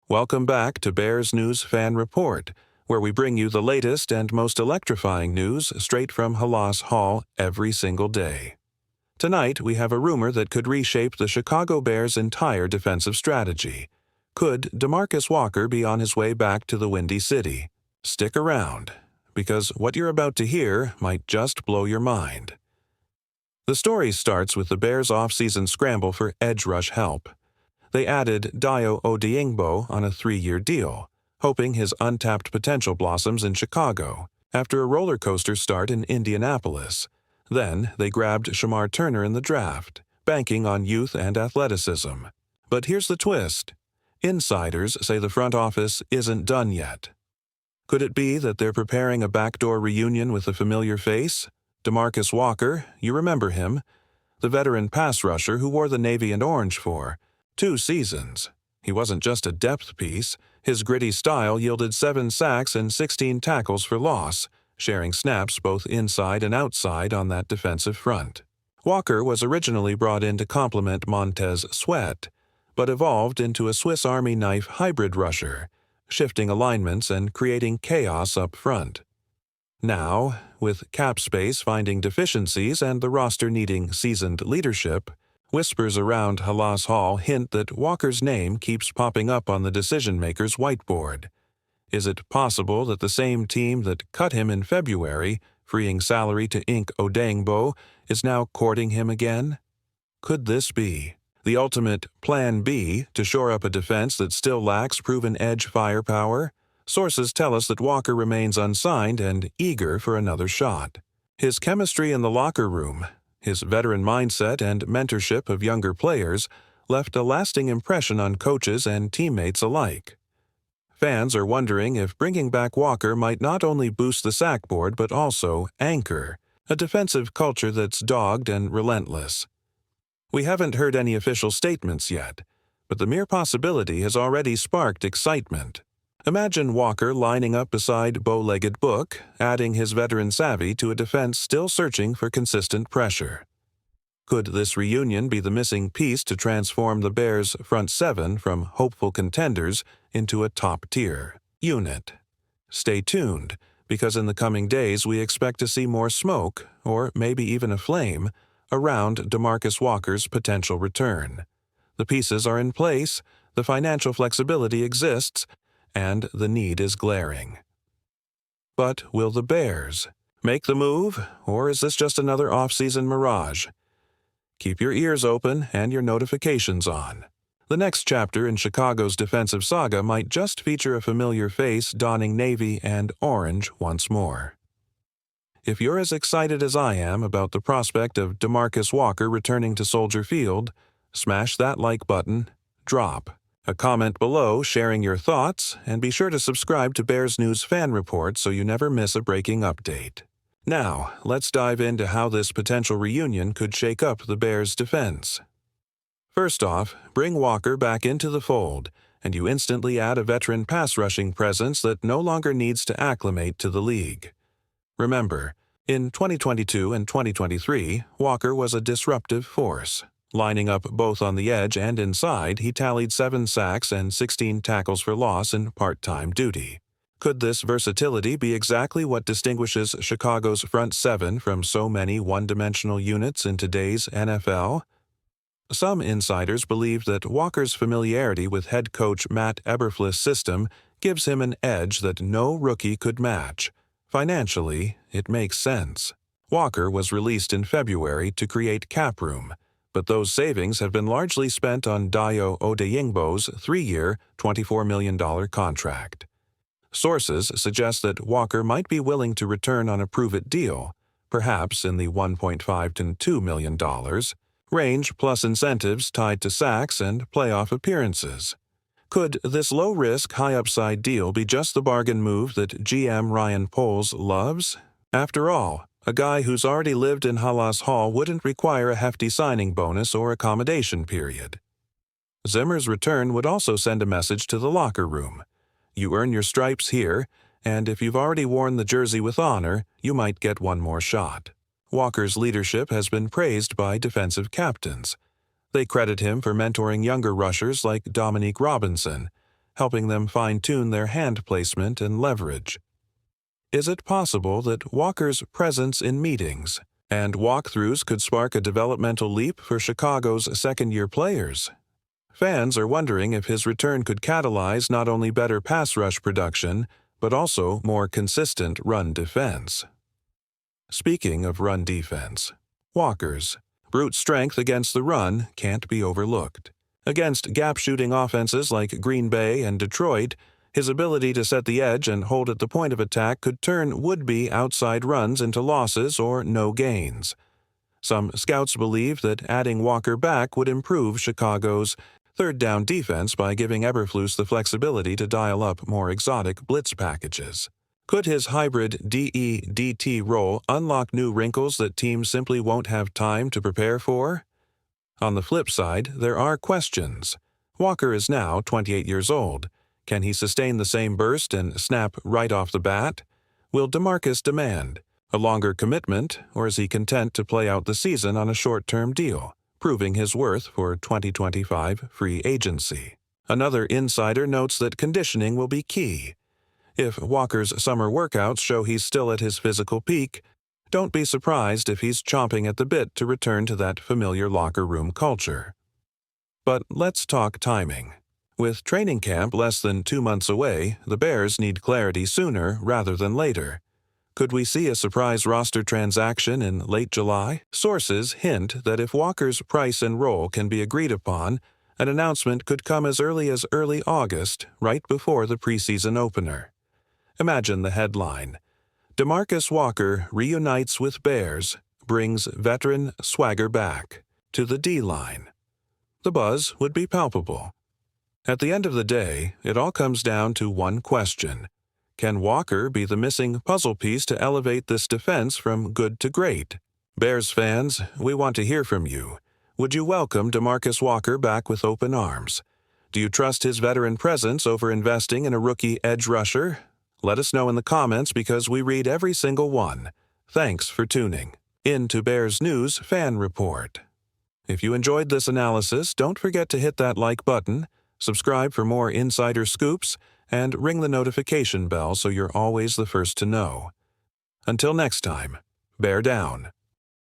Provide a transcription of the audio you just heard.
Welcome back to Bears News Fan Report, where we bring you the latest and most electrifying news straight from Halas Hall every single day. Tonight, we have a rumor that could reshape the Chicago Bears' entire defensive strategy. Could DeMarcus Walker be on his way back to the Windy City? Stick around, because what you're about to hear might just blow your mind. The story starts with the Bears' offseason scramble for edge rush help. They added Dayo Odeyingbo on a 3-year deal, hoping his untapped potential blossoms in Chicago after a roller coaster start in Indianapolis. Then they grabbed Shamar Turner in the draft, banking on youth and athleticism. But here's the twist. Insiders say the front office isn't done yet. Could it be that they're preparing a backdoor reunion with a familiar face? DeMarcus Walker, you remember him, the veteran pass rusher who wore the navy and orange for 2 seasons. He wasn't just a depth piece. His gritty style yielded 7 sacks and 16 tackles for loss, sharing snaps both inside and outside on that defensive front. Walker was originally brought in to complement Montez Sweat, but evolved into a Swiss Army knife hybrid rusher, shifting alignments and creating chaos up front. Now, with cap space finding deficiencies and the roster needing seasoned leadership, whispers around Halas Hall hint that Walker's name keeps popping up on the decision-maker's whiteboard. Is it possible that the same team that cut him in February, freeing salary to ink Odeyingbo, is now courting him again? Could this be the ultimate Plan B to shore up a defense that still lacks proven edge firepower? Sources tell us that Walker remains unsigned and eager for another shot. His chemistry in the locker room, his veteran mindset and mentorship of younger players left a lasting impression on coaches and teammates alike. Fans are wondering if bringing back Walker might not only boost the sackboard but also anchor a defensive culture that's dogged and relentless. We haven't heard any official statements yet, but the mere possibility has already sparked excitement. Imagine Walker lining up beside bow-legged Book, adding his veteran savvy to a defense still searching for consistent pressure. Could this reunion be the missing piece to transform the Bears' front 7 from hopeful contenders into a top-tier unit? Stay tuned, because in the coming days we expect to see more smoke, or maybe even a flame, around DeMarcus Walker's potential return. The pieces are in place, the financial flexibility exists, and the need is glaring. But will the Bears make the move, or is this just another off-season mirage? Keep your ears open and your notifications on. The next chapter in Chicago's defensive saga might just feature a familiar face donning navy and orange once more. If you're as excited as I am about the prospect of DeMarcus Walker returning to Soldier Field, smash that like button, drop a comment below sharing your thoughts, and be sure to subscribe to Bears News Fan Report so you never miss a breaking update. Now, let's dive into how this potential reunion could shake up the Bears' defense. First off, bring Walker back into the fold, and you instantly add a veteran pass-rushing presence that no longer needs to acclimate to the league. Remember, in 2022 and 2023, Walker was a disruptive force. Lining up both on the edge and inside, he tallied 7 sacks and 16 tackles for loss in part-time duty. Could this versatility be exactly what distinguishes Chicago's front 7 from so many one-dimensional units in today's NFL? Some insiders believe that Walker's familiarity with head coach Matt Eberflus' system gives him an edge that no rookie could match. Financially, it makes sense. Walker was released in February to create cap room, but those savings have been largely spent on Dayo Odeyingbo's 3-year, $24 million contract. Sources suggest that Walker might be willing to return on a prove-it deal, perhaps in the $1.5 to $2 million range plus incentives tied to sacks and playoff appearances. Could this low-risk, high-upside deal be just the bargain move that GM Ryan Poles loves? After all, a guy who's already lived in Halas Hall wouldn't require a hefty signing bonus or accommodation period. Zimmer's return would also send a message to the locker room. You earn your stripes here, and if you've already worn the jersey with honor, you might get one more shot. Walker's leadership has been praised by defensive captains. They credit him for mentoring younger rushers like Dominique Robinson, helping them fine-tune their hand placement and leverage. Is it possible that Walker's presence in meetings and walkthroughs could spark a developmental leap for Chicago's second-year players? Fans are wondering if his return could catalyze not only better pass rush production, but also more consistent run defense. Speaking of run defense, Walker's brute strength against the run can't be overlooked. Against gap-shooting offenses like Green Bay and Detroit, his ability to set the edge and hold at the point of attack could turn would-be outside runs into losses or no gains. Some scouts believe that adding Walker back would improve Chicago's third-down defense by giving Eberflus the flexibility to dial up more exotic blitz packages. Could his hybrid DE-DT role unlock new wrinkles that teams simply won't have time to prepare for? On the flip side, there are questions. Walker is now 28 years old. Can he sustain the same burst and snap right off the bat? Will DeMarcus demand a longer commitment, or is he content to play out the season on a short-term deal, proving his worth for 2025 free agency? Another insider notes that conditioning will be key. If Walker's summer workouts show he's still at his physical peak, don't be surprised if he's chomping at the bit to return to that familiar locker room culture. But let's talk timing. With training camp less than 2 months away, the Bears need clarity sooner rather than later. Could we see a surprise roster transaction in late July? Sources hint that if Walker's price and role can be agreed upon, an announcement could come as early August, right before the preseason opener. Imagine the headline: DeMarcus Walker reunites with Bears, brings veteran swagger back to the D-line. The buzz would be palpable. At the end of the day, it all comes down to one question. Can Walker be the missing puzzle piece to elevate this defense from good to great? Bears fans, we want to hear from you. Would you welcome DeMarcus Walker back with open arms? Do you trust his veteran presence over investing in a rookie edge rusher? Let us know in the comments because we read every single one. Thanks for tuning in to Bears News Fan Report. If you enjoyed this analysis, don't forget to hit that like button, subscribe for more insider scoops, and ring the notification bell so you're always the first to know. Until next time, bear down.